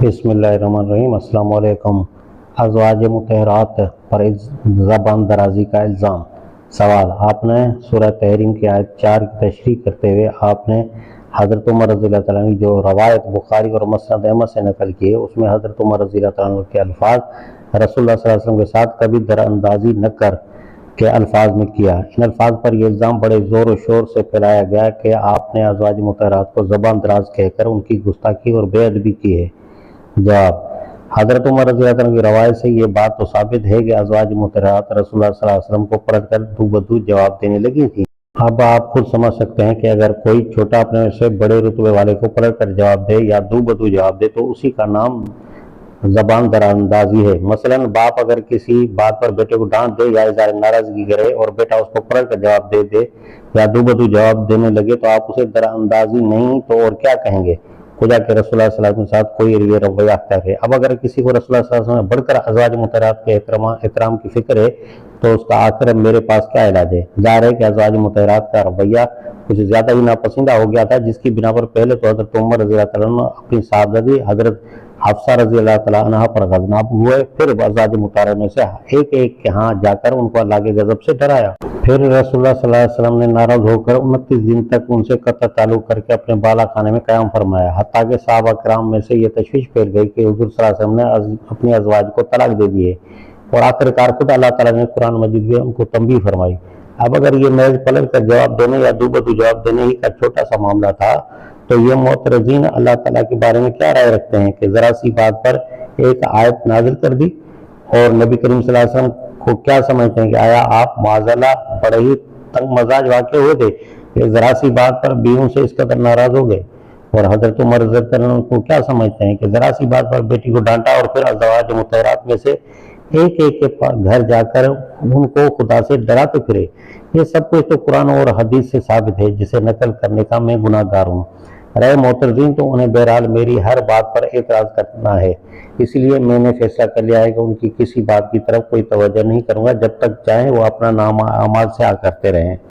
बिस्मिल्लाहिर्रहमानिर्रहीम। अस्सलाम वालेकुम। अज़वाज मुतहरात पर ज़बान दराजी का इल्ज़ाम। सवाल, आपने सूरह तहरीम की आयत 4 की तशरीह करते हुए आपने हज़रत उमर रज़ियल्लाहु तआला अन्हु की जो रवायत बुखारी और मुस्नद अहमद से नकल की है उसमें हज़रत उमर रज़ियल्लाहु तआला अन्हु के अल्फाज रसूलुल्लाह सल्लल्लाहु अलैहि वसल्लम के साथ कभी दरअंदाजी न कर के अल्फाज में किया। इन अल्फाज पर यह इल्ज़ाम बड़े ज़ोर व शोर से फैलाया गया कि आपने अज़वाज मुतहरात को ज़बान दराज कहकर उनकी गुस्ताखी और बेअदबी की है। जवाब, हज़रत उमर रज़ियल्लाहु अन्हु की रवायत से ये बात तो साबित है कि अज़वाज मुतहरात रसूलुल्लाह सल्लल्लाहु अलैहि वसल्लम को पलटकर दू बदू जवाब देने लगी थी। अब आप खुद समझ सकते हैं कि अगर कोई छोटा अपने से बड़े रुतबे वाले को पलटकर जवाब दे या दू बदू जवाब दे तो उसी का नाम ज़बान दरांदाजी है। मसलन बाप अगर किसी बात पर बेटे को डांट दे या इज़हार नाराज़गी करे और बेटा उसको पलटकर जवाब दे या दू बदू जवाब देने लगे तो आप उसे दरांदाजी नहीं तो और क्या कहेंगे। खुदा के रसूलुल्लाह सल्लल्लाहु अलैहि वसल्लम के साथ कोई ये रवैया अख्तियार है। अब अगर किसी को रसूलुल्लाह सल्लल्लाहु अलैहि वसल्लम बढ़कर अज़वाज मुतहरात के एहतराम की फिक्र है तो उसका आखिर मेरे पास क्या इलाज है। ज़ाहिर है कि अज़वाज मुतहरात का रवैया कुछ ज़्यादा ही नापसंदा हो गया था, जिसकी बिना पर पहले तो हज़रत उमर रज़ियल्लाहु तआला अन्हु अपनी साहबजादी हज़रत हफ्सा रज़ियल्लाहु तआला अन्हा पर गज़नाब हुए, फिर अज़वाज मुतहरात में से एक एक के यहाँ जाकर उनको अल्लाह के गज़ब से डराया। फिर रसूलुल्लाह सल्लल्लाहु अलैहि वसल्लम ने नाराज़ होकर 29 दिन तक उनसे कत्ल ताल्लुक करके अपने बाला खाने में क़याम फरमाया, हत्ता कि सहाबा किराम में से ये तशवीश फैल गई कि हुज़ूर सल्लल्लाहु अलैहि वसल्लम ने अपनी अज़वाज को तलाक दे दी है और आखिरकार खुद अल्लाह ताला ने कुरान मजीद में उनको तंबीह फरमाई। अब अगर ये महज पलट कर जवाब देने या दू बदू जवाब देने ही का छोटा सा मामला था तो ये मुअतरज़ीन अल्लाह ताला के बारे में क्या राय रखते हैं कि ज़रा सी बात पर एक आयत नाजिल कर दी। और नबी करीम सल्लल्लाहु अलैहि वसल्लम को क्या समझते हैं कि आया आप माज़अल्लाह बड़े ही तंग मजाज वाक़े हुए थे कि ज़रा सी बात पर बीवियों से इस कदर नाराज़ हो गए। और हज़रत उमर रज़ियल्लाहु अन्हु को क्या समझते हैं कि ज़रा सी बात पर बेटी को डांटा और फिर अज़वाज मुतहरात में से एक एक के घर जाकर उनको खुदा से डराते फिरे। ये सब कुछ तो कुरान और हदीस से साबित है, जिसे नकल करने का मैं गुनाहगार हूँ। रहे मोतरजीन तो उन्हें बहरहाल मेरी हर बात पर एतराज़ करना है, इसलिए मैंने फैसला कर लिया है कि उनकी किसी बात की तरफ कोई तवज्जो नहीं करूँगा जब तक चाहे वो अपना नाम आमाल से करते रहें।